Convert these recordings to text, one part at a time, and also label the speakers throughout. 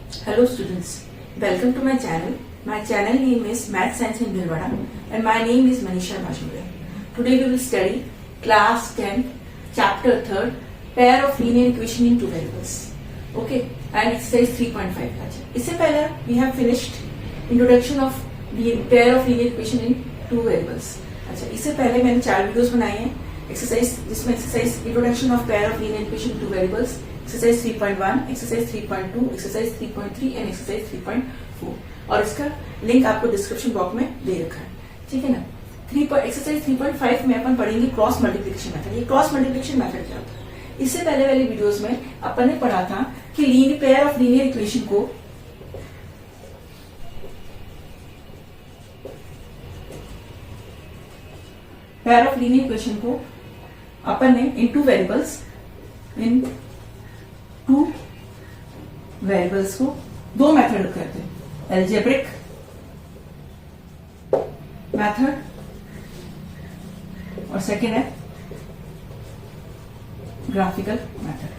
Speaker 1: Hello students, welcome to my channel. My channel name is Math Science in Bhilwara and my name is Manisha Bajure. Today we will study class 10, chapter 3rd, pair of linear equation in two variables. Okay, and exercise 3.5. इससे पहले we have finished introduction of the pair of linear equation in two variables. अच्छा, इससे पहले मैंने 4 videos बनाए हैं exercise, जिसमें exercise introduction of pair of linear equation two variables, exercise 3.1, exercise 3.2, exercise 3.3 and exercise 3.4, और इसका लिंक आपको डिस्क्रिप्शन बॉक्स में दे रखा है, ठीक है ना। एक्सरसाइज 3.5 में अपन पढ़ेंगे क्रॉस मल्टीप्लिकेशन मेथड। ये क्रॉस मल्टीप्लिकेशन मेथड क्या होता है? इससे पहले वाले वीडियोस में अपन ने पढ़ा था कि पेयर ऑफ लीनियर इक्वेशन को पेयर ऑफ लीनियर इक्वेशन को अपन ने इन टू वेरिएबल्स को दो मेथड करते हैं, एल्जेब्रिक मेथड और सेकेंड है ग्राफिकल मेथड।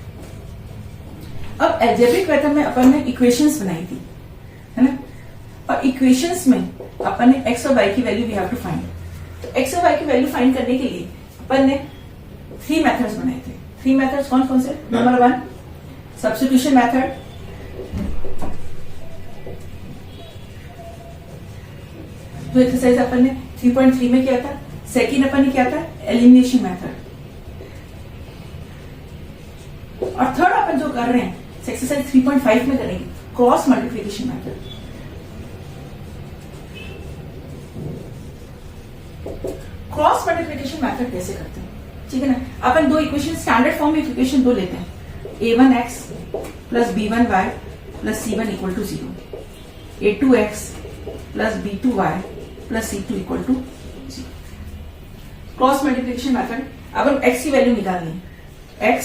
Speaker 1: अब एल्जेब्रिक मेथड में अपन ने इक्वेशंस बनाई थी, है ना, और इक्वेशंस में अपन ने एक्स और वाई की value we have to find. तो एक्स और वाई की वैल्यू फाइंड करने के लिए अपन ने 3 मेथड्स बनाए थे। 3 मेथड्स कौन कौन से? नंबर 1 सब्स्टिट्यूशन मेथड, जो एक्सरसाइज अपन ने 3.3 में किया था। सेकेंड अपन ने किया था एलिमिनेशन मेथड, और थर्ड अपन जो कर रहे हैं एक्सरसाइज 3.5 में करेंगे cross multiplication method. Cross multiplication method कैसे करते हैं, ठीक है ना। अपन दो इक्वेशन स्टैंडर्ड फॉर्म में इक्वेशन दो लेते हैं, a1x plus b1y plus c1 equal to 0, a2x plus b2y plus c2 equal to 0। Cross multiplication method, अब हम x की वैल्यू निकालनी है, x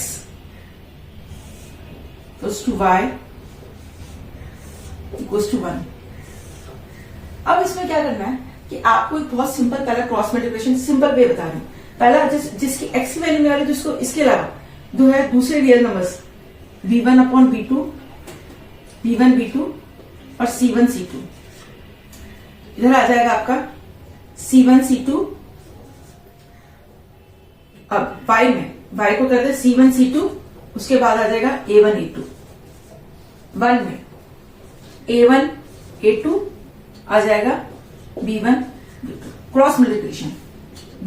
Speaker 1: equals to y equals to 1। अब इसमें क्या करना है कि आपको एक बहुत सिंपल पहला क्रॉस मल्टीप्लिकेशन सिंपल वे बता रही हूं। पहला जिसकी एक्स की वैल्यू निकाली, जिसको इसके अलावा दो है दूसरे real numbers v1 upon v2, v1 v2 और c1 c2। इधर आ जाएगा आपका c1 c2। अब y में को कर दे c1 c2, उसके बाद आ जाएगा a1 a2। 1 में a1 a2 आ जाएगा b1 b2। Cross multiplication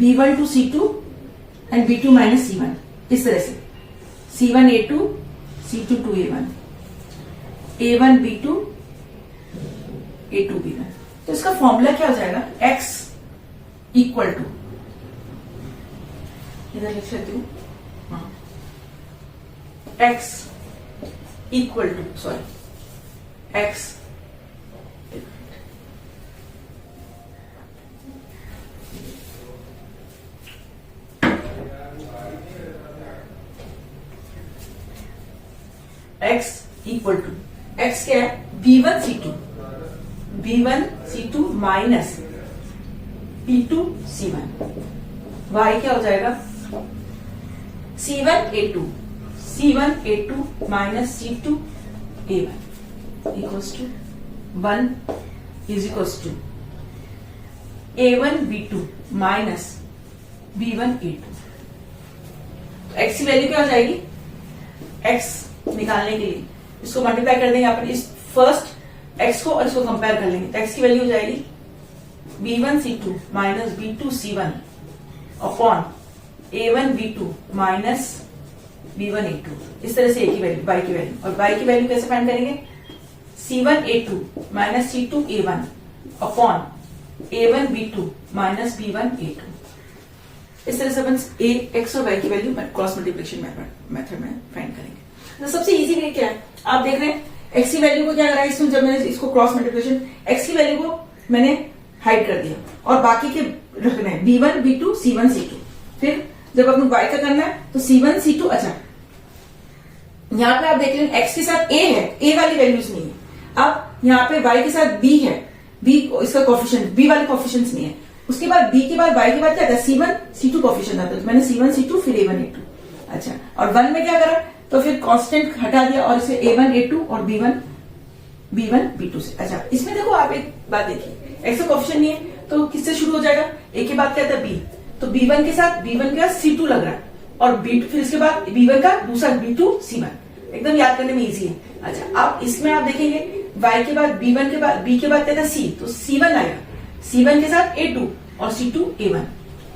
Speaker 1: b1 to c2 and b2 minus c1, इस तरह से c1 a2 c2 to a1 b2 a2 b1। तो इसका फॉर्मूला क्या हो जाएगा, x इक्वल टू, इधर लिख लेती हूं, x equal to x x equal to, x क्या है, b1 c2 minus b2 c1। y क्या हो जाएगा, c1 a2 minus c2 a1 equals to 1 is equals to a1 b2 minus b1 a2। x की वैल्यू क्या हो जाएगी, x निकालने के लिए इसको मल्टीप्लाई कर देंगे अपन, इस फर्स्ट x को और इसको कंपेयर कर लेंगे, तो x की वैल्यू हो जाएगी b1 c2 minus b2 c1 upon a1 b2 minus b1 a2। इस तरह से a की वैल्यू, y की वैल्यू, और y की वैल्यू कैसे फाइंड करेंगे, c1 a2 minus c2 a1 upon a1 b2 minus b1 a2। इस तरह से अपन x और y की वैल्यू क्रॉस मल्टीप्लिकेशन मेथड में फाइंड करेंगे। तो सबसे इजी वे क्या है, आप देख रहे हैं x की वैल्यू को क्या करा है इसमें, जब मैंने इसको क्रॉस मल्टीप्लिकेशन x की वैल्यू को मैंने हाइड कर दिया और बाकी के रखना है b1 b2 c1 c2। फिर जब अपन y का करना है तो c1 c2। अच्छा, यहाँ पे आप देख रहे हैं x के साथ a है, a वाली वैल्यूज नहीं है। अब यहाँ पे y के साथ b है, b इसका कोफिशिएंट, b वाले कोफिशिएंट्स नहीं है। उसके बाद b के बाद y के बाद क्या था, c1 c2 कोफिशिएंट आता है, तो मैंने c1 c2 फिर a1 a2। अच्छा, और 1 में क्या करा, तो फिर कांस्टेंट हटा दिया और इसे a1 a2 और b1 B1 B2 से। अच्छा, इसमें देखो आप एक बात देखिए, एक्स का कोएफिशिएंट नहीं है तो किससे शुरू हो जाएगा, ए के बाद क्या था बी, तो B1 के साथ C2 लग रहा है और B2 फिर इसके बाद B1 का दूसरा B2 C1, एकदम याद करने में इजी है। अच्छा, अब इसमें आप देखेंगे y के बाद B1 के बाद B के बाद क्या था C, तो C1 आएगा, C1 के साथ A2 और C2 A1,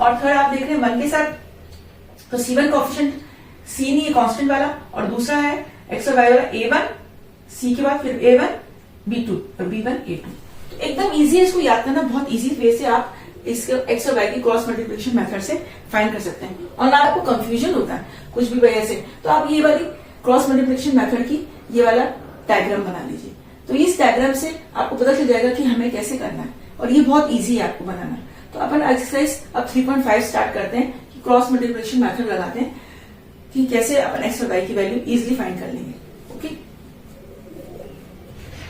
Speaker 1: और थर्ड आप देख रहे हैं 1 के साथ, तो C1 कोएफिशिएंट C नहीं है कांस्टेंट वाला, और दूसरा है x और y वाला A1, C के बाद फिर A1 B2 और B1 A2। तो एकदम इजी है, इसको याद करना बहुत इजी वे से आप इसके x और y की क्रॉस मल्टीप्लिकेशन मेथड से फाइंड कर सकते हैं, और ना आपको कंफ्यूजन होता है कुछ भी वजह से, तो आप ये वाली क्रॉस मल्टीप्लिकेशन मेथड की ये वाला डायग्राम बना लीजिए, तो इस डायग्राम से आपको पता चल जाएगा कि हमें कैसे करना है, और ये बहुत इजी है आपको बनाना। तो अपन एक्सरसाइज अब 3.5 स्टार्ट करते हैं कि क्रॉस मल्टीप्लिकेशन मेथड लगाते हैं कि कैसे अपन x और y की वैल्यू इजीली फाइंड कर लेंगे। Okay,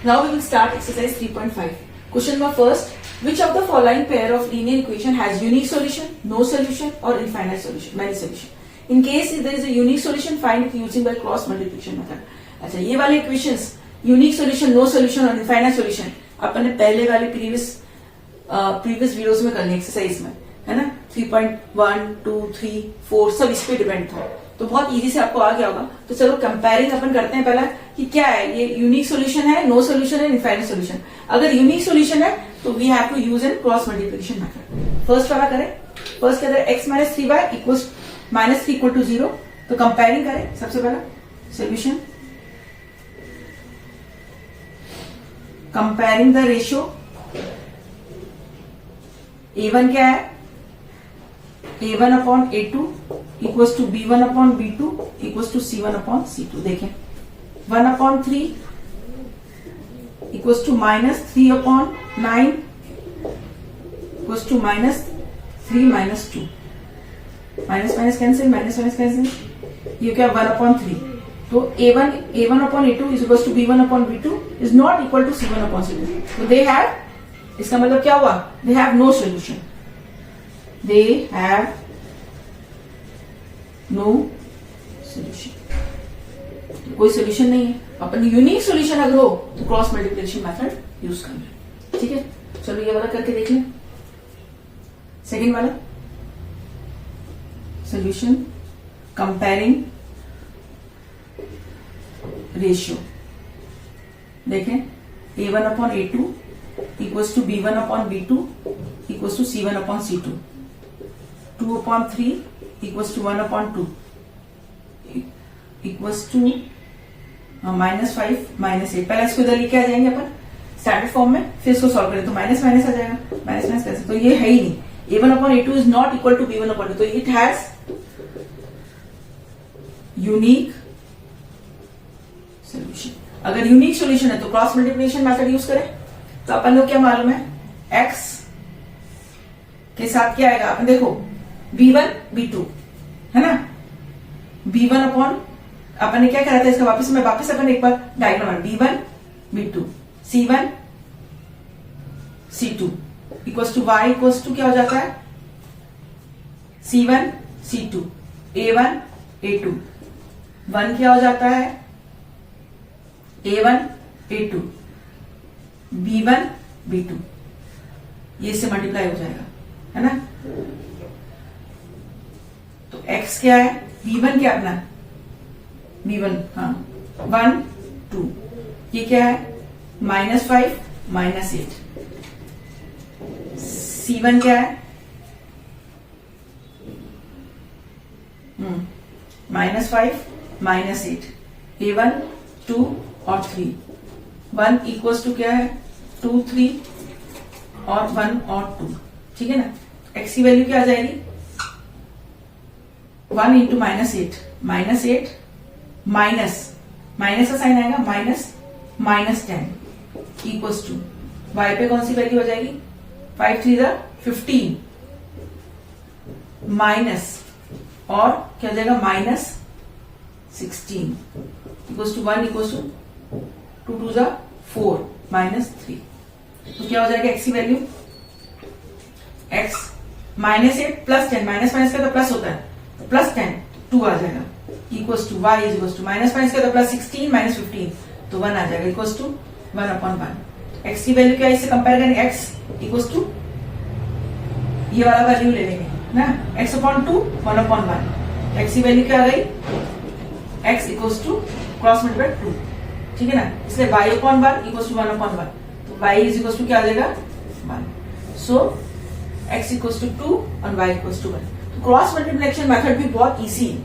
Speaker 1: now we will start exercise 3.5। Question number first, which of the following pair of linear equation has unique solution, no solution or infinite solution, many solution? In case there is a unique solution, find it using by cross multiplication method। अच्छा, ये वाले equations unique solution, no solution और infinite solution अपन ने पहले वाले previous videos में कर ली एक्सरसाइज में, है ना। 3.1, 2, 3, 4 सब इस पे डिपेंड था, तो बहुत इजी से आपको आ गया होगा। तो चलो कंपेयरिंग अपन करते हैं पहला कि क्या है ये, यूनिक सॉल्यूशन है, नो सॉल्यूशन है, इनफाइनाइट सॉल्यूशन। अगर यूनिक सॉल्यूशन है तो we have to use an cross multiplication method. First वाला करें, फर्स्ट क्या है, x minus 3y equals -3 equal to 0, तो कंपेयरिंग करें। सबसे पहला solution, comparing the ratio, a1 क्या है, a1 upon a2 equals to b1 upon b2 equals to c1 upon c2। देखें 1 upon 3 equals to -3 upon 9 equals to -3 minus 2, minus minus cancel, minus minus cancel, ये क्या 1 upon 3, तो a1 upon a2 is equals to b1 upon b2 is not equal to c1 upon c2, तो they have, इसका मतलब क्या हुआ, they have no solution, they have no solution, कोई solution नहीं है। अपन यूनिक सोल्यूशन अगर हो तो क्रॉस मल्टीप्लिकेशन मेथड यूज करना, ठीक है। चलो ये वाला करके देख लें। सेकेंड वाला सोल्यूशन, कंपेयरिंग रेशियो, देखें a1 upon a2 equals to b1 upon b2 equals to c1 upon c2, 2 upon 3 equals to 1 upon 2 equals to -5 -8। पहले इसको इधर लेके आ जाएंगे अपन स्टैंडर्ड फॉर्म में, फिर इसको सॉल्व करें तो माइनस माइनस आ जाएगा, माइनस माइनस कैसे, तो ये है ही नहीं, a1 upon a2 is not equal to b1 upon 2, तो इट हैज यूनिक सोल्यूशन। अगर यूनिक सोल्यूशन है तो क्रॉस मल्टीप्लिकेशन मेथड यूज करें। तो अपन लोग क्या मालूम है, x के साथ क्या आएगा, अपन देखो b1 b2 है ना, b1 अपॉन, अपन ने क्या करा था इसका वापस अपन एक बार diagram, b1 b2 c1 c2 equals to y equals to क्या हो जाता है, c1 c2 a1 a2, 1 क्या हो जाता है, a1 a2 b1 b2, ये इससे मल्टीप्लाई हो जाएगा, है ना। तो x क्या है, b1 क्या अपना b1, हाँ 1 2, ये क्या है -5 -8, c1 क्या है -5 -8, a1 2 और 3, 1 इक्वल्स टू क्या है 2 3 और 1 और 2, ठीक है ना। x की वैल्यू क्या आ जाएगी, 1 इंटू -8, -8 माइनस का साइन आएगा, -10 इक्वल्स टू y पे कौन सी वैल्यू हो जाएगी, 5 3 15 माइनस और क्या हो जाएगा -16 इक्वल्स टू 1 इक्वल्स टू 2 2 4 -3, तो क्या हो जाएगा x की वैल्यू, x -8 +10, माइनस माइनस का तो प्लस होता है, तो +10 2 आ जाएगा equals to y is equals to -5 का तो +16 -15, तो 1 आ जाएगा इक्वल्स टू 1/1। x की वैल्यू क्या है, इससे कंपेयर करेंगे, x इक्वल्स टू ये वाला वैल्यू ले लेंगे ना, x/2 1/1। x की वैल्यू क्या आ गई, x equals to cross multiply 2, ठीक है ना, इसलिए y/1 इक्वल्स टू 1/1, तो y इज इक्वल्स टू क्या आ जाएगा 1। सो x इक्वल्स टू 2 और y इक्वल्स टू 1। तो क्रॉस मल्टीप्लिकेशन मेथड भी बहुत इजी है,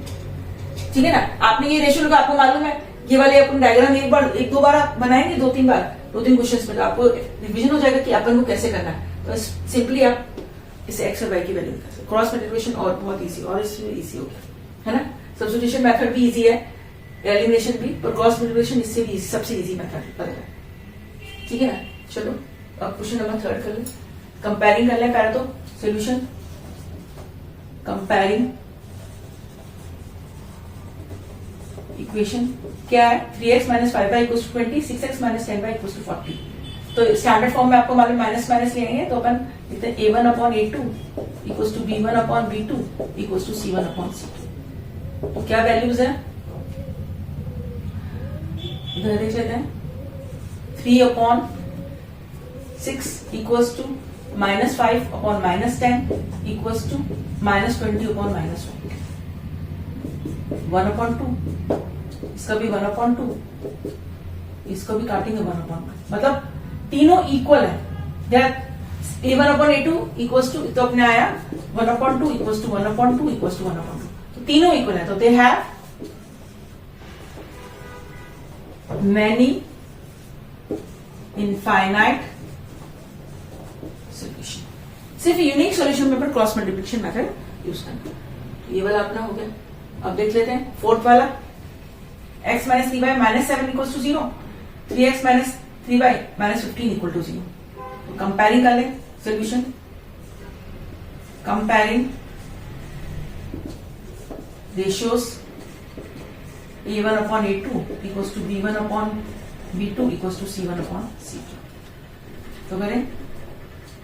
Speaker 1: ठीक है ना। आपने ये रेशियो का आपको मालूम है, ये वाले अपन डायग्राम एक दो बार आप बनाएंगे, 2-3 बार, 2-3 क्वेश्चन में आपको रिविजन हो जाएगा कि अपन को कैसे करना है। तो सिंपली आप इसे x और y की वैल्यू निकाल सकते। क्रॉस मल्टीप्लिकेशन और बहुत इजी, और इसमें इजी हो गया, है ना। सब्स्टिट्यूशन मेथड भी इजी है, एलिमिनेशन भी, पर क्रॉस मल्टीप्लिकेशन इससे भी सबसे इजी मेथड लग रहा है, ठीक है ना। चलो अब क्वेश्चन नंबर 3 कर ले, कंपेयरिंग कर ले पहले तो सोल्यूशन। कंपेयरिंग इक्वेशन क्या है, 3x minus 5y equals to 20, 6x minus 10y equals to 40। तो स्टैंडर्ड फॉर्म में आपको मालूम माइनस माइनस लेंगे, तो अपन लिखते हैं a1/a2 equals to b1/b2 equals to c1/c2। तो क्या वैल्यूज है, इधर देख लेते हैं, 3/6 इक्वल्स टू -5/-10 इक्वल्स टू -20/-1, 1/2, इसका भी 1/2, इसको भी काटेंगे 1/1, मतलब तीनों इक्वल है। a1/a2 इक्वल्स टू, तो अपने आया 1/2 इक्वल्स टू 1/2 इक्वल्स टू 1/2, तो तीनों इक्वल है, तो they have many infinite solution। सिर्फ यूनिक सॉल्यूशन में पर क्रॉस मल्टीप्लिकेशन मेथड यूज करना। तो ये वाला अपना हो गया। अब देख लेते हैं फोर्थ वाला, x minus 3y minus 7 equal to 0, 3x minus 3y minus 15 equal to 0। तो कंपेयरिंग कर ले solution. Comparing ratios a1/a2 equals to b1/b2 equals to c1/c2। तो करें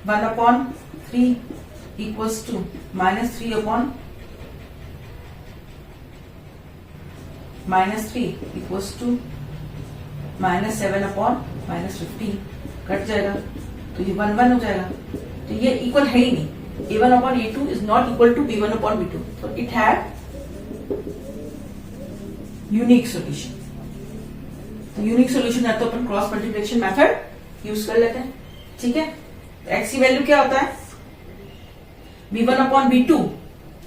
Speaker 1: 1/3 equals to -3 equals to -7/-15 cut जाएगा, तो ये 1/1 हो जाएगा। तो ये इक्वल है ही नहीं, a1/a2 is not equal to b1/b2, so it had unique solution. तो यूनिक सॉल्यूशन है तो अपन क्रॉस मल्टीप्लिकेशन मेथड यूज कर लेते हैं, ठीक है। x की वैल्यू क्या होता है, b1/b2,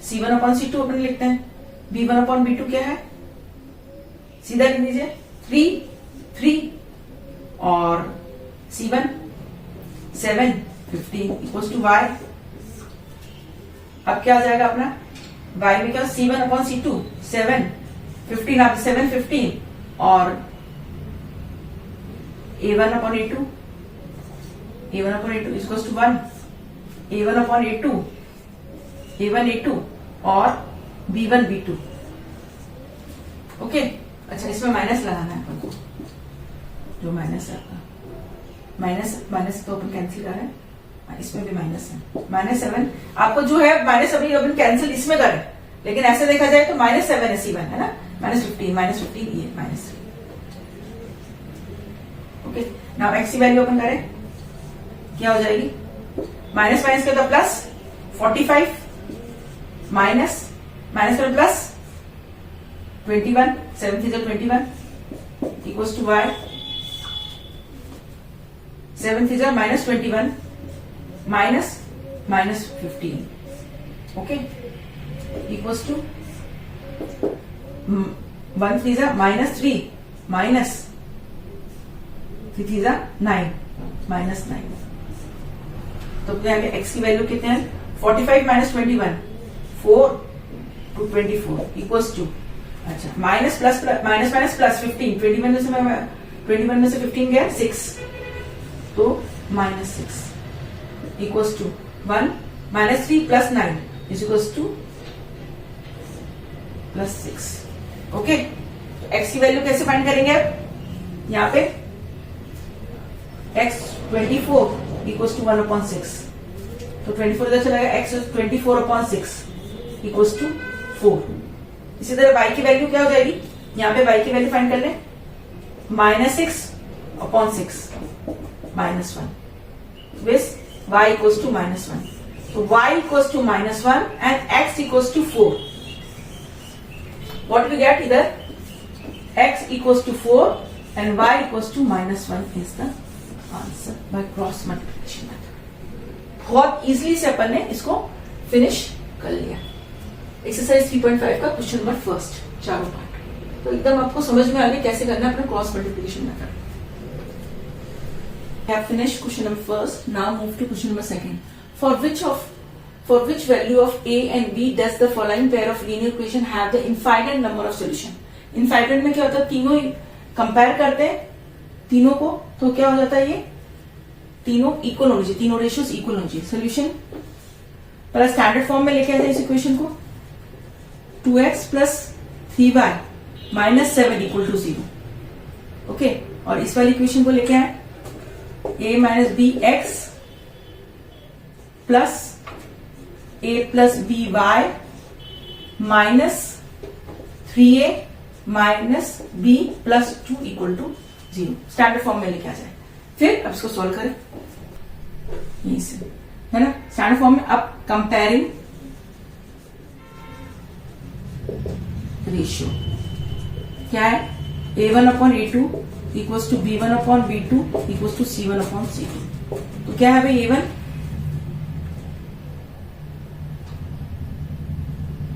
Speaker 1: c1/c2 अपन लिखते हैं। b1/b2 क्या है, सीधा लिख लीजिए 3 और c1 7 15 इक्वल्स टू y। अब क्या आ जाएगा अपना y में क्या, c1/c2 7 15, आप 7 15 और a1/a2 इक्वल्स टू 1, a1/a2 और b1/b2। ओके, अच्छा इसमें माइनस लगाना है अपन को, जो माइनस है आपका, माइनस तो अपन कैंसिल कर रहे हैं, इसमें भी माइनस है, -7 आपको जो है माइनस अभी अपन कैंसिल इसमें करें, लेकिन ऐसे देखा जाए तो -7 है c1, है ना, -15 ये -3। ओके, नाउ x की वैल्यू ओपन करें, क्या हो जाएगी, माइनस माइनस के तो प्लस 45 माइनस के plus 21, 7 3 21 equals to y, 7 3 -21 -15, okay, equals to 1 3 -3 minus 3 3 9 -9। तो यहाँ पे x की वैल्यू कितने हैं, 45 -21 4 to 24 इक्वल्स टू, अच्छा minus plus minus minus plus 15, 21 में से 15 गया 6, तो -6 इक्वल्स टू 1 -3 + 9 इज इक्वल्स टू +6। ओके, तो x की वैल्यू कैसे फाइंड करेंगे आप, यहाँ पे x 24 इक्वल्स टू 1/6, तो 24 इधर चला गया, x 24/6 इक्वल्स टू 4। इसी तरह y की वैल्यू क्या हो जाएगी, यहाँ पे y की वैल्यू फाइंड कर ले, -6 upon 6 -1 with y equals to -1. So y equals to -1 and x equals to 4. What we get either x equals to 4 and y equals to -1 is the answer by cross multiplication method. बहुत easily से अपन ने इसको finish कर लिया. Exercise 3.5 का question number first, चारों part. तो एकदम आपको समझ में आ गया कैसे करना है अपना cross multiplication method. Have finished question number first. Now move to question number second. For which value of a and b does the following pair of linear equation have the infinite number of solution? Infinite में क्या होता है, तीनों compare करते हैं तीनों को, तो क्या हो जाता है, ये तीनों इक्वल होनी चाहिए, तीनों रेशियोज इक्वल होनी चाहिए. सोल्यूशन पहले स्टैंडर्ड फॉर्म में लेके आ जाए इस इक्वेशन को. 2x plus 3y minus 7 equal to 0. Okay, और इस वाली इक्वेशन को लेके आए a minus B X plus a plus B Y minus 3a minus b plus 2 equal to 0. Standard form में लेके आ जाए. फिर अब इसको सॉल्व करें यहीं से, है ना. स्टैंडर्ड फॉर्म में अब कंपेयरिंग रेशियो क्या है, a1 upon a2 equals to b1 upon b2 equals to c1 upon c2. तो क्या है भाई a1,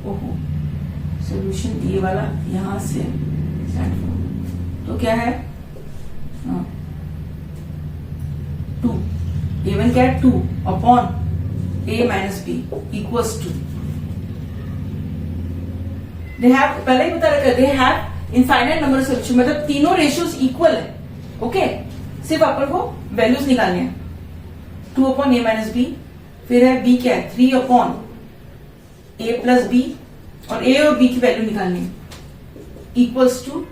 Speaker 1: ओहो सोल्यूशन ये वाला यहां से स्टैंड फॉर्म, तो क्या है 2. a1 क्या है 2 upon a minus B equals to, they have, पहले ही बता रखा, they have infinite number of solution, मतलब तीनों रेशियोज इक्वल है. ओके, सिर्फ अपन को वैल्यूज निकालने हैं. 2 अपॉन a माइनस बी, फिर है b क्या है 3 अपॉन a प्लस बी, और a और b की वैल्यू निकालनी है equals to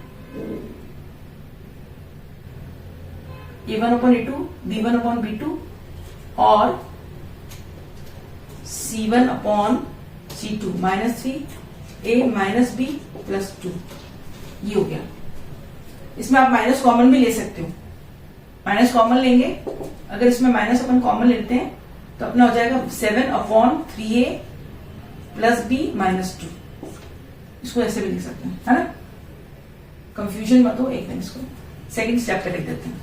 Speaker 1: a1 upon a2, b1 upon b2 और c1 upon c2 minus 3 a minus b plus 2. ये हो गया. इसमें आप माइनस कॉमन भी ले सकते हो, माइनस कॉमन लेंगे, अगर इसमें माइनस अपन कॉमन लेते हैं तो अपना हो जाएगा 7 upon 3a plus b minus 2. इसको ऐसे भी लिख सकते हैं, है ना. कंफ्यूजन मत हो, एक दिन इसको सेकंड स्टेप पे लिख देते हैं.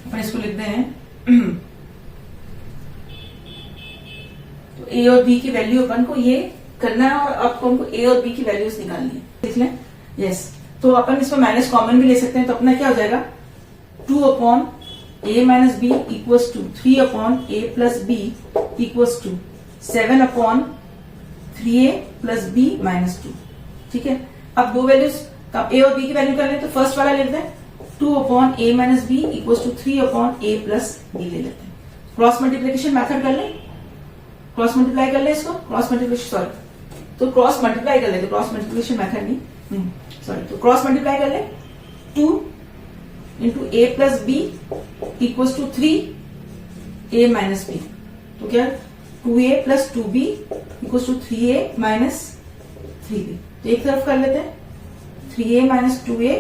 Speaker 1: अपन इसको लिखते हैं तो a और b की वैल्यू अपन को ये करना है, और आपको हमको a और b की वैल्यूज निकालनी है. देख लें. यस, तो अपन इसमें माइनस कॉमन भी ले सकते हैं, तो अपना क्या हो जाएगा 2 upon a minus B equals to 3 upon a plus B equals to 7 upon 3a plus b minus 2. ठीक है, अब दो वैल्यूज a और b की वैल्यू कर लें, तो फर्स्ट वाला ले लेते हैं 2 upon a minus B equals to 3 upon a plus b ले लेते हैं. क्रॉस मल्टीप्लीकेशन मेथड कर लें, क्रॉस मल्टीप्लाई कर ले इसको, क्रॉस मल्टीप्लीकेशन, सॉरी, तो क्रॉस मल्टीप्लाई कर ले, तो क्रॉस मल्टीप्लीकेशन मेथड नहीं, सॉरी, तो क्रॉस मल्टीप्लाई कर ले. 2 into a plus B equals to 3a minus B, तो क्या 2a plus 2b equals to 3a minus 3b. तो एक तरफ कर लेते हैं 3a माइनस 2a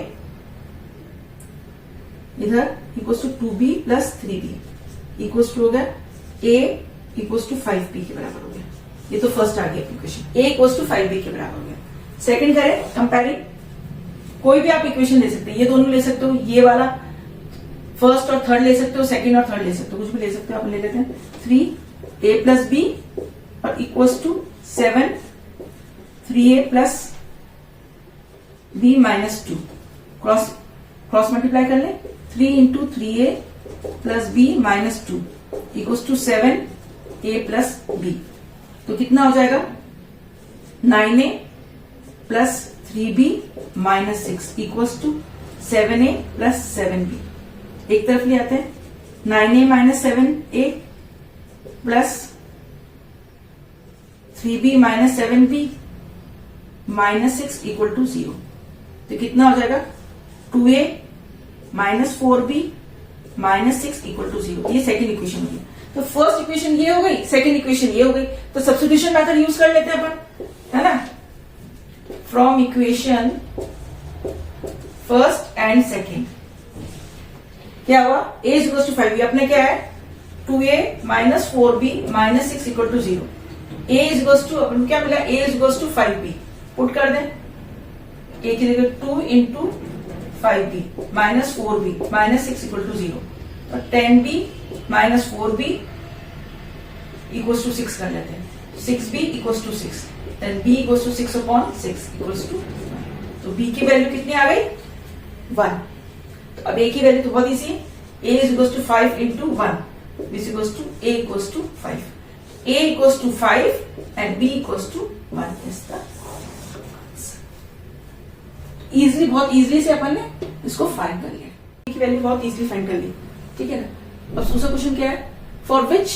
Speaker 1: इधर equals to 2b plus 3b equals to हो गया a इक्वल्स टू 5b के बराबर हो गया. ये तो फर्स्ट आ गया equation, a equals to 5b के बराबर हो गया. सेकंड करें कंपेयरिंग, कोई भी आप इक्वेशन ले सकते हैं, ये दोनों ले सकते हो, ये वाला फर्स्ट और थर्ड ले सकते हो, सेकंड और थर्ड ले सकते हो, कुछ भी ले सकते हो. आप ले लेते हैं 3a प्लस बी और equals to 7 3a plus b minus 2. Cross multiply कर ले. 3 into 3a plus b minus 2 equals to 7a plus b. तो कितना हो जाएगा 9a plus 3b minus 6 equals to 7a plus 7b. एक तरफ ले आते हैं 9a minus 7a plus 3b minus 7b minus 6 equal to 0. तो कितना हो जाएगा 2a minus 4b minus 6 equal to 0. ये सेकेंड इक्वेशन होगी. तो फर्स्ट इक्वेशन ये हो गई, सेकेंड इक्वेशन ये हो गई. तो सब्स्टिट्यूशन मेथड यूज कर लेते हैं अपन, है ना. From equation first and second क्या हुआ, a is equal to 5b, अपने क्या है 2a minus 4b minus 6 equal to 0। a is equal to अपन क्या मिला, a is equal to 5b, put कर दें, a की जगह 2 into 5b minus 4b minus 6 equal to 0, तो 10b minus 4b equal to 6 कर लेते हैं, 6b equal to 6, then b equal to 6 upon 6 equal to 1, तो b की वैल्यू कितनी आ गई 1। तो अब a की वैल्यू तो बहुत इजी है, a is equal to 5 into 1 which equal to a equal to 5, a equal to 5 and b equal to 1 is the easily, बहुत इजिली से अपन ने इसको फाइंड कर लिया, की वैल्यू बहुत इजिली फाइंड कर ली, ठीक है ना। अब दूसरा क्वेश्चन क्या है, for which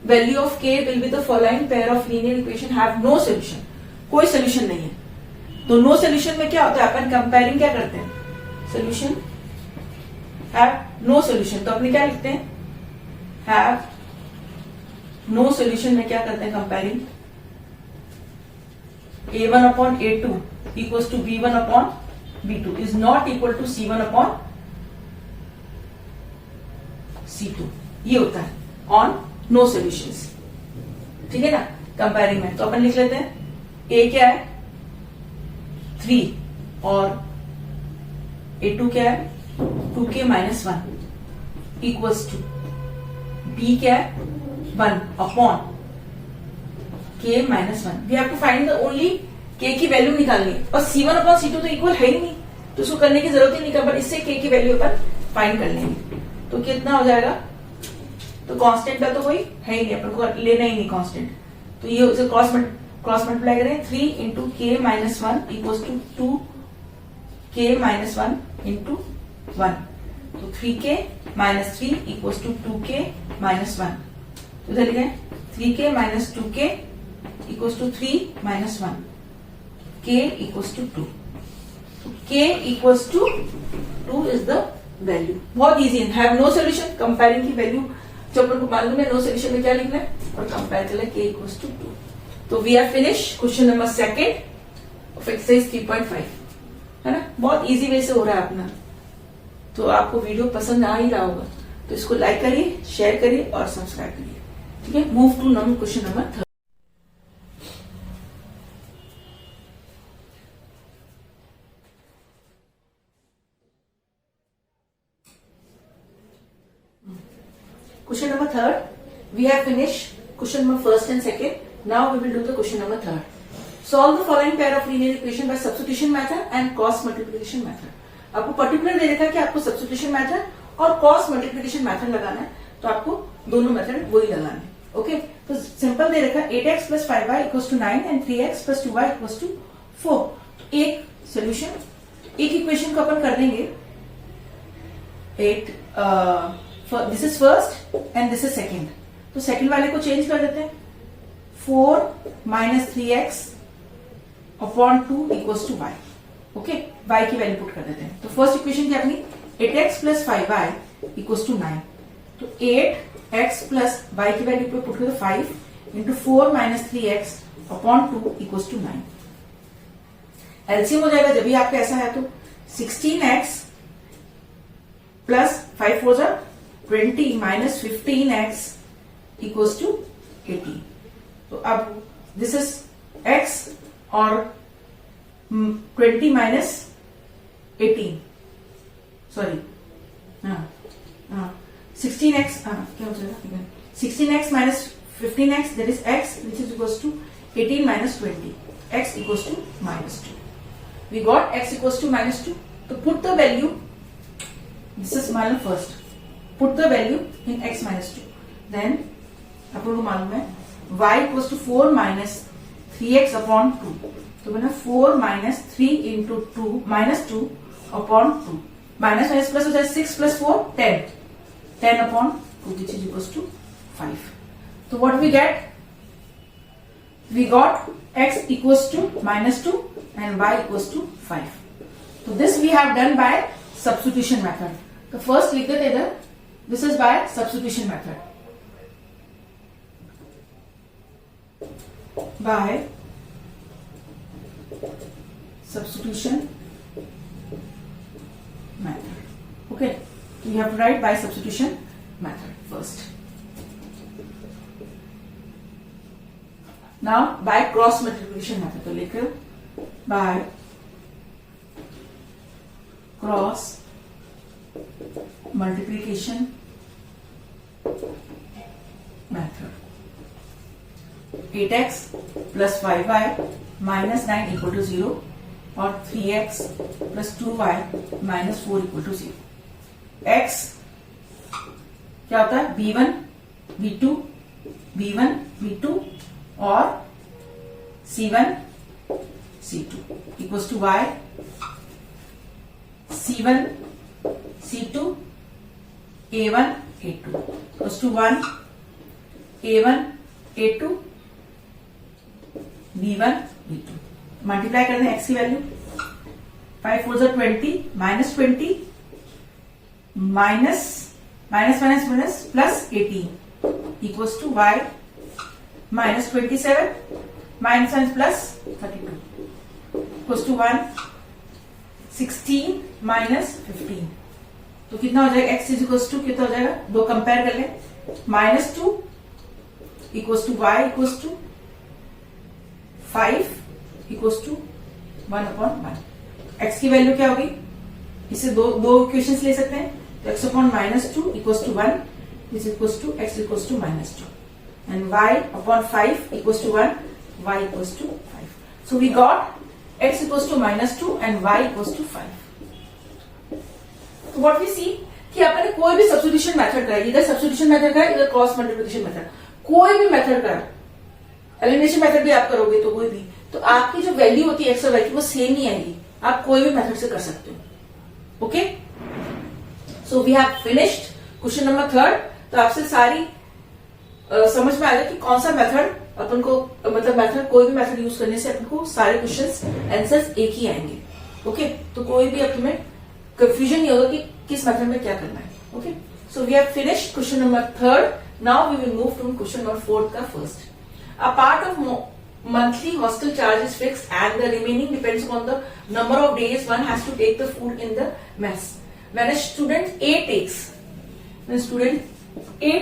Speaker 1: value of k will be the following pair of linear equation have no solution, कोई सोल्यूशन नहीं है। तो नो सोल्यूशन में क्या होता है, अपन कंपेयरिंग क्या करते हैं, सोल्यूशन हैव नो सोल्यूशन, तो अपने क्या लिखते हैं, हैव नो सोल्यूशन में क्या करते हैं, comparing a1 upon a2 equals to b1 upon b2 is not equal to c1 upon c2, ये होता है ऑन नो सोल्यूशंस, ठीक है ना, कंपेयरिंग में। तो अपन लिख लेते हैं a क्या है 3 और a2 क्या है 2k minus 1 equals to b क्या है 1 upon k minus 1। We have to find the only k की वैल्यू निकालनी है, और c1 अपॉन c2 तो इक्वल है ही नहीं, तो उसको करने की जरूरत ही नहीं, बट इससे k की वैल्यू अपन फाइंड कर लेंगे। तो कितना हो जाएगा, तो कांस्टेंट का तो कोई है ही नहीं, अपन को लेना ही नहीं कांस्टेंट, तो ये उसे क्रॉस मल्टीप्लाई करें, 3 into k minus 1 equal to 2k minus 1 into 1, तो 3k minus 3 equal to 2k minus 1, तो इधर लिखे 3k minus 2k equal to 3 minus 1, k equal to 2, तो k equal to 2 is the value. बहुत easy है, have no solution, comparing की value जो अपन को मालूम है, नो सोल्यूशन में क्या लिखना है और कंपेयर कर ले k इक्वल टू 2। तो we are finish question number 2 of exercise 3.5, है ना, बहुत इजी वे से हो रहा है अपना। तो आपको वीडियो पसंद आ ही रहा होगा, तो इसको लाइक करिए, शेयर करिए और सब्सक्राइब करिए, ठीक है। Move to question number 3। Question number 3, we have finished question number 1st and 2nd. Now we will do the question number 3. Solve the following pair of linear equation by substitution method and cross multiplication method. आपको particular दे रखा है कि आपको substitution method और cross multiplication method लगाना है, तो आपको दोनों मेथड वही लगाना है, ओके। तो सिंपल दे रखा है 8x plus 5y equals to 9 and 3x plus 2y equals to 4। तो एक सोल्यूशन, एक इक्वेशन को अपन कर देंगे 8, this is first and this is second, तो सेकेंड वाले को चेंज कर देते हैं, 4 minus 3x upon 2 equals to y, okay, y की वैल्यू पुट कर देते हैं। तो फर्स्ट इक्वेशन क्या अपनी 8x plus 5y equals to 9, तो 8x प्लस y की वैल्यू पे पुट कर दो 5 into 4 minus 3x upon 2 equals to 9। LCM हो जाएगा जब भी आपका ऐसा है, तो 16x प्लस 5 4 जा 20 माइनस 15x इक्वल्स टू 18। तो अब दिस इज x और 20 माइनस 18, सॉरी, 16x, क्या हो जाएगा 16x minus 15x that is x which is equals to 18 minus 20, x equals to minus 2। We got x equals to minus 2, तो put the value, this is minus first, put the value in x minus 2, then अपन को मालूम है y equals to 4 minus 3x upon 2, तो बना 4 minus 3 into 2 minus 2 upon 2, minus minus plus हो जाए 6 plus 4 10 upon 2 which is equals to 5। तो what we get, we got x equals to minus 2 and y equals to 5। तो this we have done by substitution method. तो first लिख देते इधर, this is by substitution method, by substitution method, okay। You have to write by substitution method first. Now by cross multiplication method, तो लिख by cross multiplication method. 8x plus 5y minus 9 equal to 0 और 3x plus 2y minus 4 equal to 0. x क्या होता है? b1 b2 b1 b2 और c1 c2 equals to y c1 c2 a1 a2 equals to 1 a1 a2 b1 b2. Multiply कर दें x की value 5 4 20 minus 20 minus minus minus minus plus 18 equals to y minus 27 minus minus plus 32 equals to 1 16 minus 15. तो कितना हो जाएगा? x is equals to कितना हो जाएगा? दो कंपेयर कर लें. Minus 2 equals to y equals to 5 equals to 1/1. x की वैल्यू क्या होगी? इसे दो इक्वेशंस ले सकते हैं. तो x upon minus 2 equals to 1 is equals to x equals to minus 2 and y upon 5 equals to 1 y equals to 5. So we got x equals to minus 2 and y equals to 5. तो what we सी कि आपने कोई भी substitution method का, इधर substitution method का, इधर cross multiplication method, कोई भी मेथड का, एलिमिनेशन मेथड भी आप करोगे तो कोई भी, तो आपकी जो वैल्यू होती है एक्स और वाई की वो सेम ही आएगी. आप कोई भी मेथड से कर सकते हो. Okay, so we have finished question number 3. तो आपसे सारी समझ में आ गया कि कौन सा मेथड अपन को, मतलब मेथड, कोई भी मेथड यूज करने से अपन को सारे क्वेश्चंस आंसर्स एक ही आएंगे. ओके, तो कोई भी अब तुम्हें कंफ्यूजन नहीं होगा कि किस मेथड में क्या करना है. Okay, so we have finished question number 3. Now we will move to question number 4 का first. A part of monthly hostel charge is fixed and the remaining depends upon the number of days one has to take the food in the mess. When student A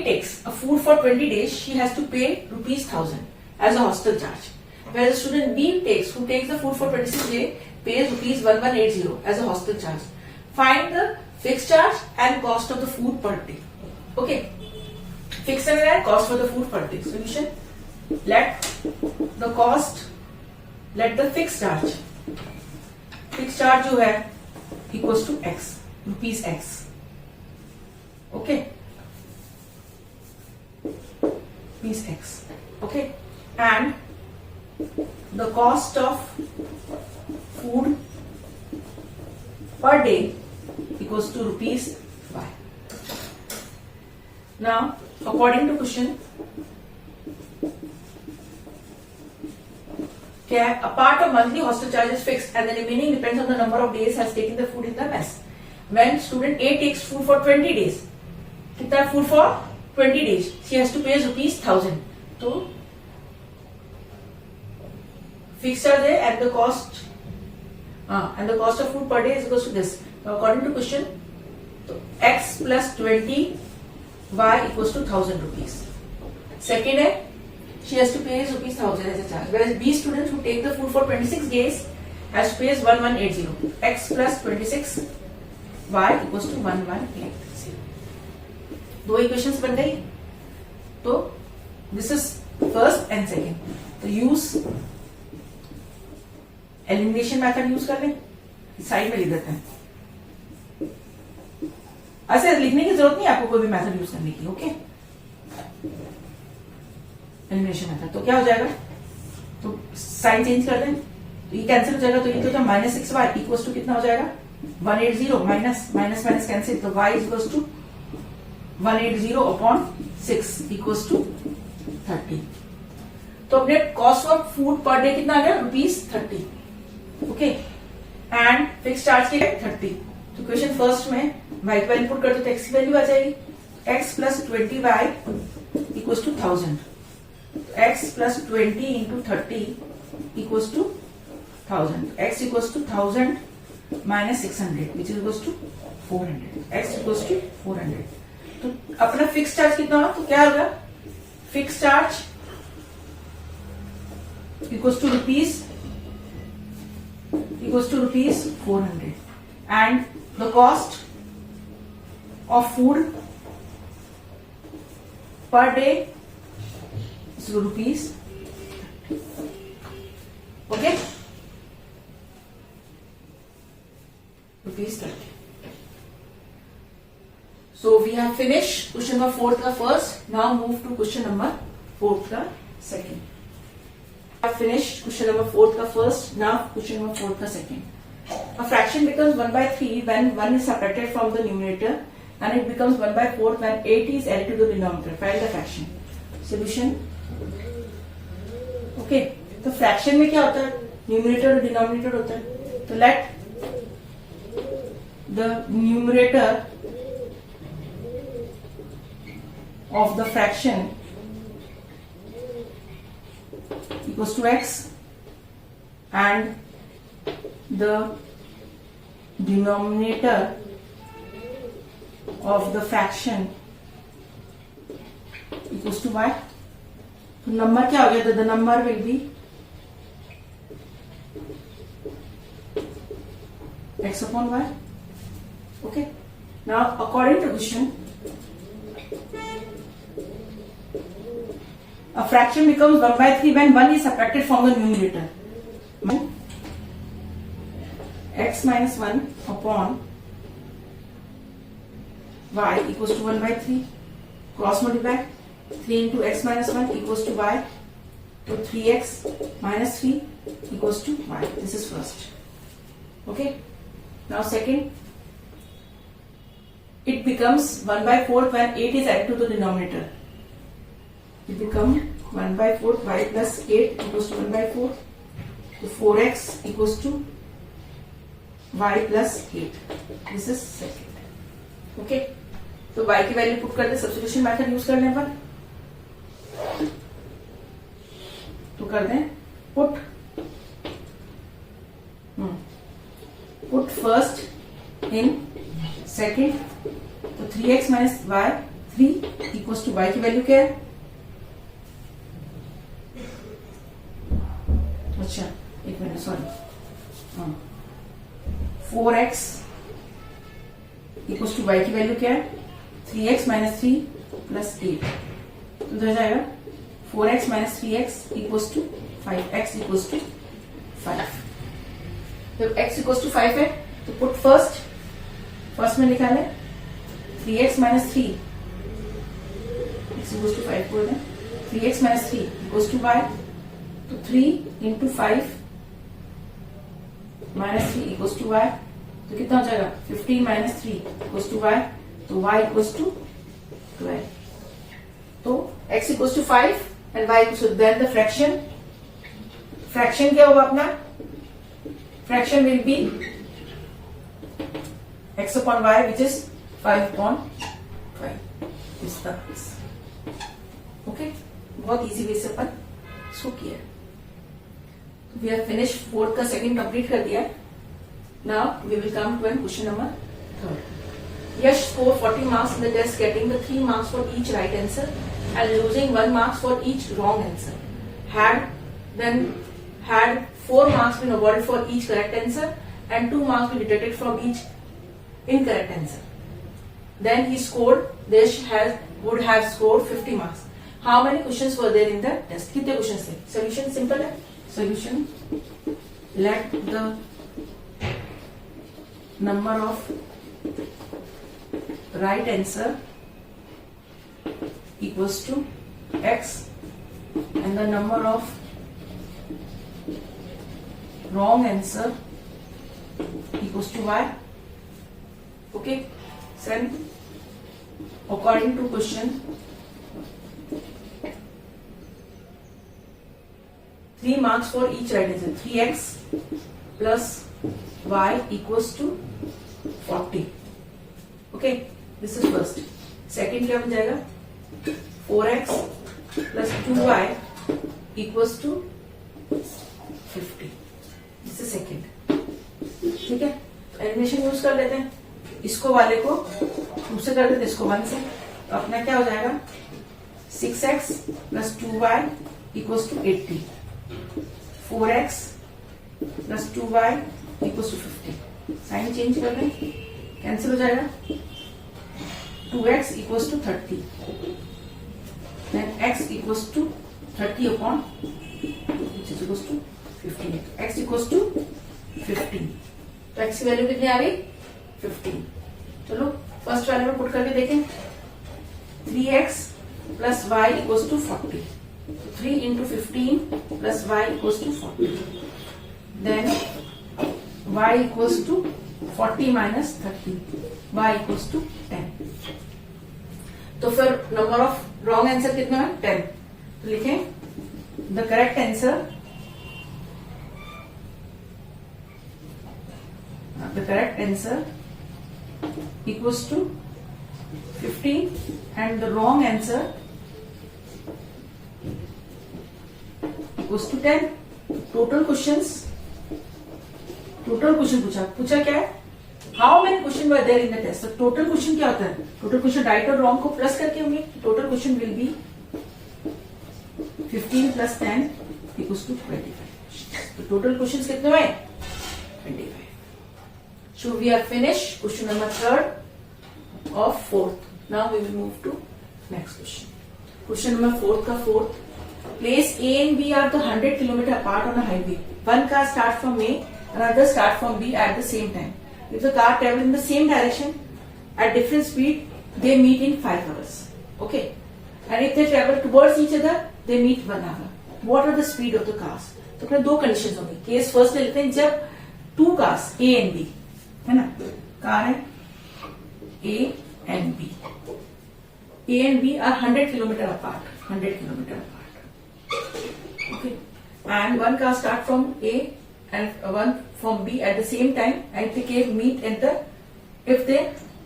Speaker 1: takes a food for 20 days, she has to pay rupees 1000 as a hostel charge. Whereas student B who takes the food for 26 days, pays rupees 1180 as a hostel charge. Find the fixed charge and cost of the food per day. Okay, fixed and cost for the food per day. Solution: let the fixed charge जो है equals to x, rupees x. Okay, rupees x. Okay, and the cost of food per day equals to rupees y. Now, according to question, a part of monthly hostel charge is fixed and the remaining depends on the number of days has taken the food in the mess. When student A takes food for 20 days, कितना food for 20 days, she has to pay rupees 1000. तो fixed charge है and the cost of food per day is equals to this. Now according to question, तो x plus 20 y equals to 1000 rupees. Second है, she has to pay rupees 1000 as a charge. Whereas B students who take the food for 26 days has to pay 1180. X plus 26 y equals to 1180. दो equations बन गई. तो this is first and second. तो use elimination method use कर लें. Side में लिख देते हैं. ऐसे लिखने की जरूरत नहीं आपको कोई भी मेथड यूज करने की. Okay, elimination method. तो क्या हो जाएगा? तो साइन चेंज कर दें तो ये कैंसिल हो जाएगा. तो ये तो क्या माइनस 6y इक्वल्स टू कितना हो जाएगा? 180 माइनस माइनस माइनस कैंसिल. तो y equals to 180 upon 6 equals to 30. तो अपने cost of food per day कितना आ गया? ₹30. ओके, एंड फिक्स चार्ज के 30. तो क्वेश्चन फर्स्ट में y की वैल्यू पुट करते तो x की वैल्यू आ जाएगी. x plus 20y equals to 1000. x plus 20 into 30 equals to 1000. x equals to 1000 minus 600 which is equals to 400. X equals to 400. तो अपना फिक्स चार्ज कितना होगा? तो क्या होगा? Fix charge equals to rupees 400 and the cost of food per day is rupees. Okay, rupees 30. So we have finished question number 4 का first. Now move to question number 4 का second. I have finished question number 4 का first. Now question number 4 का second. A fraction becomes 1 by 3 when 1 is subtracted from the numerator and it becomes 1 by 4 when 8 is added to the denominator. Find the fraction. Solution. Okay. तो fraction में क्या होता है? Numerator और denominator होता है. तो let the numerator of the fraction equals to x and the denominator of the fraction equals to y. तो नंबर क्या हो गया? The number will be x upon y. Okay. Now according to question, a fraction becomes 1 by 3 when 1 is subtracted from the numerator. X minus 1 upon y equals to 1 by 3. Cross multiply. 3 into x minus 1 equals to y. So 3x minus 3 equals to y. This is first. Okay. Now second. It becomes 1 by 4 when 8 is added to the denominator. It becomes 1 by 4 y plus 8 equals to 1 by 4. So 4x equals to y plus 8. This is second. Okay. तो y की value put कर दे. Substitution method use करने पर तो कर दें put first in second. तो 3x minus y 3 equals to y की वैल्यू क्या है? अच्छा एक minute sorry 4x equals to y की वैल्यू क्या है? 3x minus 3 plus 8. तो इधर जाएगा 4x minus 3x equals to 5x equals to 5. जब x इक्वल्स टू 5 है तो पुट फर्स्ट में लिखा है 3x minus 3 x equals to 5 बोल दें. 3x minus 3 equals to y. तो 3 into 5 minus 3 equals to y. तो कितना हो जाएगा? 15 माइनस 3 इक्वल्स टू y. तो y इक्वल्स टू 12. तो x equals to 5 and y equals to, then the fraction क्या होगा अपना? Fraction will be x upon y which is 5 upon 5 is the this. Okay, बहुत इजी वे से अपन इसको किया. We have finished 4th का second complete कर दिया. Now we will come to question number 3rd. Yash scored 40 marks in the test, getting the 3 marks for each right answer and losing 1 marks for each wrong answer. Had 4 marks been awarded for each correct answer and 2 marks been deducted from each incorrect answer. Then he scored, would have scored 50 marks. How many questions were there in the test? कितने questions थे? Solution simple है. Solution, let the number of right answer equals to x and the number of wrong answer equals to y. Okay, then according to question, 3 marks for each right answer. 3x plus y equals to 40. Okay, this is first. Second क्या बन जाएगा? 4x plus 2y equals to 50. This is second. ठीक है. Elimination use कर लेते हैं, इसको वाले को 2 से कर देते हैं, इसको 1 से। तो अपना क्या हो जाएगा 6x plus 2y equals to 80, 4x plus 2y equals to 50। Sign change कर लें, कैंसिल हो जाएगा, 2x equals to 30, then x equals to 30 upon which is equals to 15, x equals to 15। तो x की वैल्यू कितनी आ गई 15। चलो फर्स्ट वाले में पुट करके देखें, 3x plus y equals to 40, 3 into 15 plus y equals to 40, then y equals to 40 minus 30, y equals to 10। तो फिर नंबर ऑफ रॉन्ग आंसर कितना है 10। तो लिखें the correct answer, the correct answer equals to 15 and the wrong answer equals to 10। total question पूछा क्या है, how many question were there in the test. तो टोटल क्वेश्चन क्या होता है, टोटल क्वेश्चन राइट और रॉन्ग को प्लस करके होंगे। Total question will be 15 plus 10 equals to 25। तो टोटल क्वेश्चन कितने हुए 25। So we are finished question number 3rd of 4th. Now we will move to next question. Question number 4th का 4th. Place A and B are the 100 km apart on a highway. One car starts from A, another starts from B at the same time. If the car travel in the same direction at different speed, they meet in 5 hours. Okay. And if they travel towards each other, they meet 1 hour. What are the speed of the cars? तो अपने दो conditions होंगी। Case first ले लेते हैं, जब 2 cars A and B है ना, कार है A and B, A and B are 100 kilometer apart, 100 kilometer apart, okay, and one car start from A and one from B at the same time, and they can meet at the, if they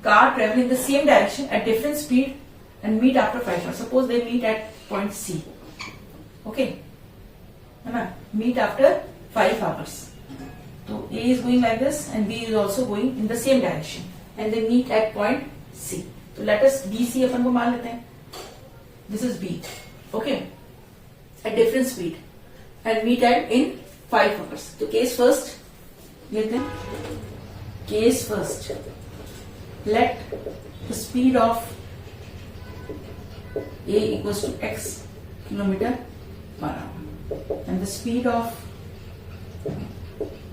Speaker 1: car travel in the same direction at different speed and meet after 5 hours. Suppose they meet at point C, okay, है ना, meet after 5 hours. So A is going like this and B is also going in the same direction and they meet at point C. So let us BC अपन को मान लेते हैं. This is B, okay, at different speed and meet at in 5 hours. तो case first लेते हैं. Case first, let the speed of A equals to x kilometer per hour and the speed of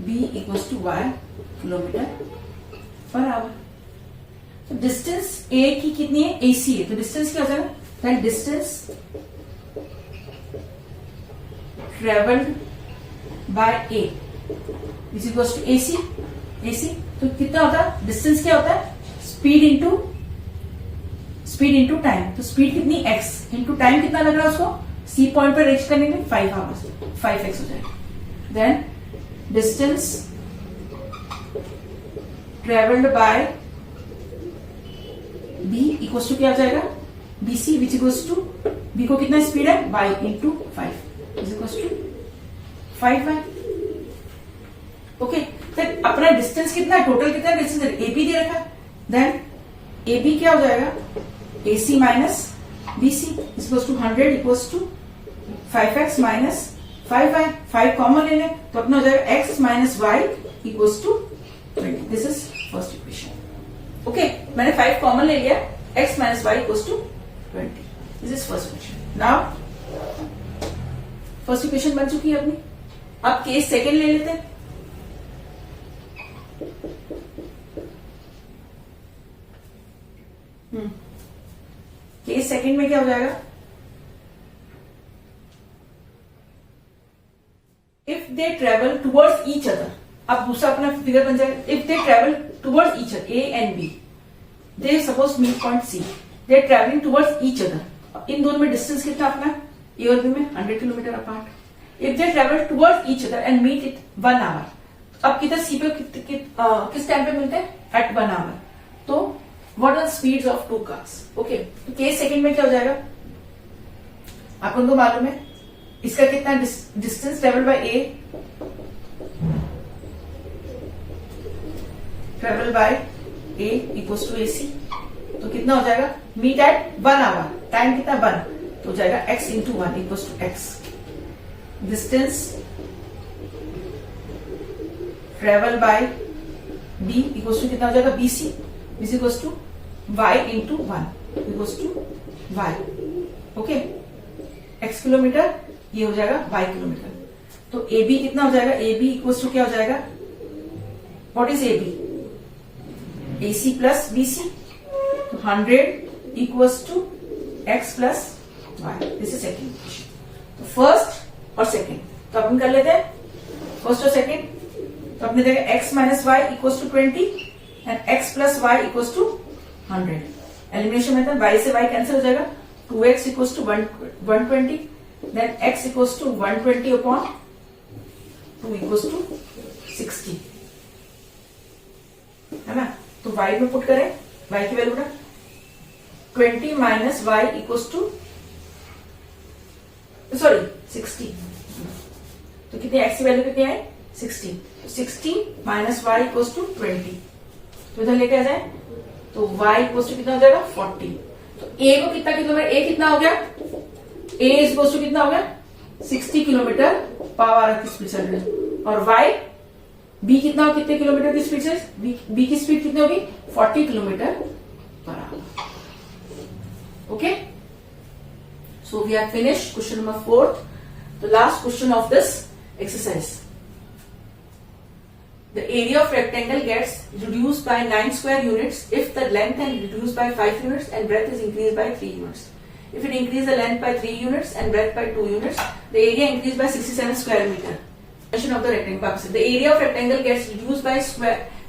Speaker 1: B equals to y kilometre per hour. तो distance A की कितनी है, AC है, तो distance क्या हो जाएगा, that distance travelled by A is equals to AC। तो कितना होता है, डिस्टेंस क्या होता है, स्पीड इंटू टाइम। तो स्पीड कितनी x इंटू टाइम कितना लग रहा है उसको, C पॉइंट पर रीच करने में 5 आवर्स, 5x हो जाएगा। Then distance travelled by B equals to क्या हो जाएगा, BC which equals to, B को कितना स्पीड है, y into 5 is equals to 5y। Okay, फिर अपना डिस्टेंस कितना है, टोटल कितना डिस्टेंस है, AB दे रखा है, देन AB क्या हो जाएगा, AC minus BC is equals to 100 equals to 5x minus 5y। 5 common ले लें तो अपना हो जाएगा x minus y equals to 20। This is first equation. Okay, मैंने 5 कॉमन ले लिया, x minus y equals to 20। This is first equation. Now first equation बन चुकी है अपनी। अब केस सेकेंड ले लेते हैं। केस सेकेंड में क्या हो जाएगा, if they travel towards each other. अब दूसरा अपना फिगर बन जाएगा, if they travel towards each other, A and B, they suppose meet point C, they travelling towards each other. इन दोनों में डिस्टेंस कितना अपना, ए और बी में 100 kilometre apart. If they travel towards each other and meet it 1 hour, अब किधर C पे किस टाइम पे मिलते हैं, एट 1 आवर। तो what are speeds of 2 cars. Okay, तो केस सेकंड में क्या हो जाएगा, अपन को मालूम है इसका कितना distance travel by A travel by A equals to AC। तो कितना हो जाएगा, मीट एट 1 आवर, टाइम कितना 1, तो हो जाएगा x into 1 equals to x। Distance travel by b equals to कितना हो जाएगा BC, BC equals to y into 1 equals to y। Okay, x kilometre, ये हो जाएगा y किलोमीटर। तो AB कितना हो जाएगा, AB इक्वल्स टू क्या हो जाएगा, what is AB, AC plus BC। 100 equals to x plus y। This is second equation. तो फर्स्ट और सेकेंड तो अपन कर लेते हैं, फर्स्ट और सेकेंड। तो अपने देखा x minus y equals to 20 and x plus y equals to 100। Elimination method, y से y कैंसिल हो जाएगा, 2x equals to 120, then x equals to 120 upon 2 equals to 60, है ना। तो y में पुट करें, y की वैल्यू ना 20 माइनस वाई इक्वल्स टू 60। तो कितनी x की वैल्यू कितनी है 60, तो 60 माइनस वाई इक्वल्स टू 20। तो इधर लेके आ जाए तो y इक्वल्स टू कितना हो जाएगा 40। तो a को कितना किलोमीटर, a कितना हो गया, a इक्वल्स टू कितना हो गया 60 किलोमीटर पर आवर की स्पीड चल रही है। और y b कितना हो, कितने किलोमीटर की स्पीड से, b की स्पीड कितनी होगी 40 kilometre per hour. Okay, so we have finished question number 4, the last question of this exercise. The area of rectangle gets reduced by 9 square units if the length is reduced by 5 units and breadth is increased by 3 units. If it increase the length by 3 units and breadth by 2 units, the area increased by 67 square meter. Of the rectangle. The area of rectangle gets reduced by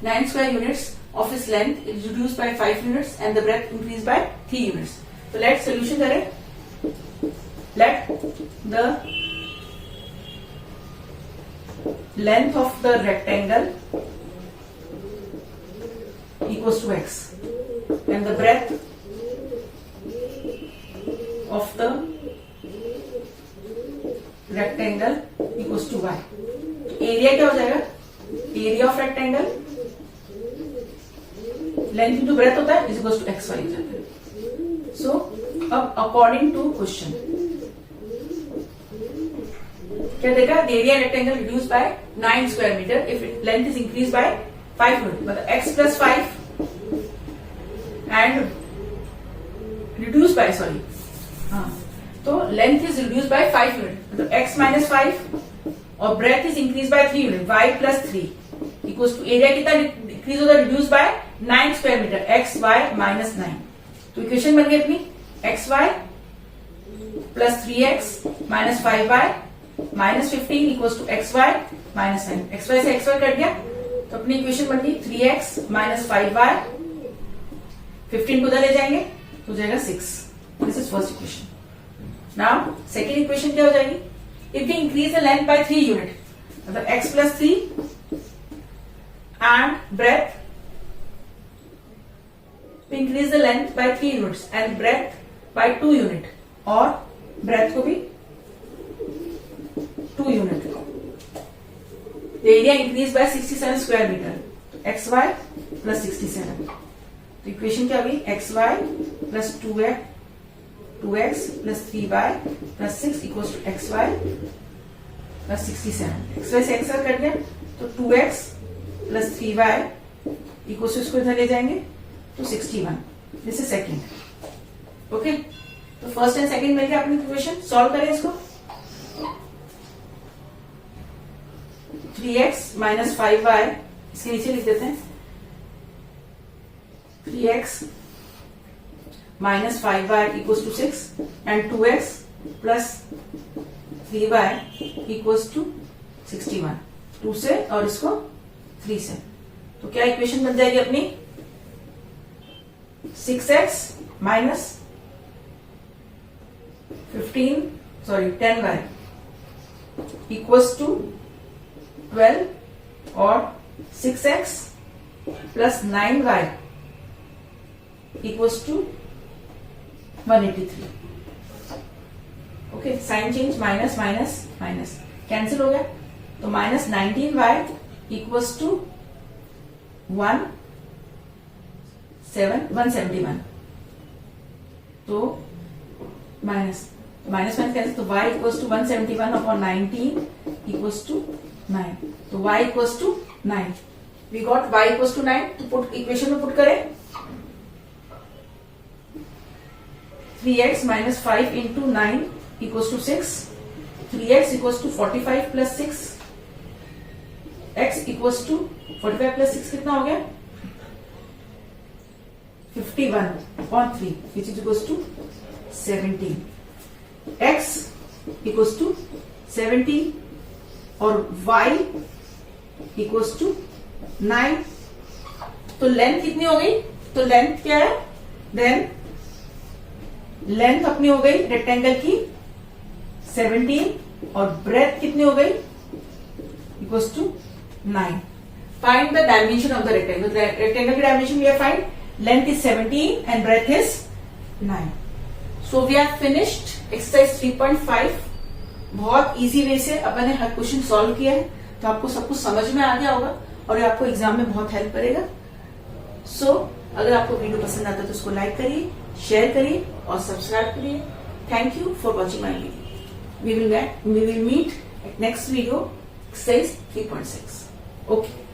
Speaker 1: 9 square units of its length is reduced by 5 units and the breadth increased by 3 units. So let's solution करें. Let the length of the rectangle equals to x and the breadth of the rectangle equals to y. Area क्या हो जाएगा, area of rectangle length into breadth होता है is equals to x y हो जाता है। सो अब अकॉर्डिंग टू क्वेश्चन क्या देखा, area rectangle reduce by 9 square metre if length is increase by 5 unit, मतलब x plus 5 and reduce by तो length is reduce by 5 unit, मतलब x माइनस 5 और breadth is increase by 3 unit, y plus 3 equals to area कितना increase होता है, reduce by 9 square metre, x y minus 9। तो equation बन गई अपनी x y plus 3x minus 5y minus 15 equals to x y minus 9। X y से x y cut गया तो अपनी इक्वेशन बन गई 3x माइनस 5y, 15 को उधर ले जाएंगे तो हो जाएगा 6। This is first equation. Now second equation क्या हो जाएगी, if we increase the length by 3 unit, मतलब x plus 3 and breadth, we increase the length by 3 units and breadth by 2 unit, और breadth को भी 2 unit। The area increased by 67 square meter, x y plus 67। तो equation क्या होगी, x y plus 2x plus 3y plus 6 equals to xy plus 67। xy से x cut गया तो 2x plus 3y equals to इसको इधर ले जाएंगे तो 61। This is second. ओके, तो फर्स्ट एंड सेकेंड मिलकर अपनी इक्वेशन सॉल्व करें इसको। 3x माइनस 5y इसके नीचे लिख देते हैं, 3x minus 5y equals to 6 and 2x plus 3y equals to 61। 2 से और इसको 3 से, तो क्या इक्वेशन बन जाएगी अपनी 6x minus 10y equals to 12 और 6x plus 9y equals to 183। Okay, sign change, minus minus minus cancel हो गया तो माइनस 19y इक्वल्स टू 1 7 171, तो माइनस माइनस कैंसिल, तो y equals to 171 upon 19 equals to 9, तो y equals to 9. We got y equals to 9. तो put equation में put करें 3x minus 5 into 9 equals to 6. 3x equals to 45 plus 6, x equals to 45 plus 6 कितना हो गया 51 upon 3 which is equals to 17. x equals to 17 और y equals to 9. तो length कितनी हो गई, तो लेंथ क्या है, देन लेंथ अपनी हो गई रेक्टेंगल की 17 और ब्रेथ कितनी हो गई equals to 9. Find the dimension of the rectangle. Rectangle की dimension we have find, length is 17 and breadth is 9. So we have finished exercise 3.5. बहुत इजी वे से अब मैंने हर क्वेश्चन सॉल्व किया है, तो आपको सब कुछ समझ में आ गया होगा और ये आपको एग्जाम में बहुत हेल्प करेगा. सो अगर आपको वीडियो पसंद आता है तो उसको लाइक करिए, शेयर करिए और सब्सक्राइब करिए. Thank you for watching my video. We will meet at next video, exercise 3.6. Okay.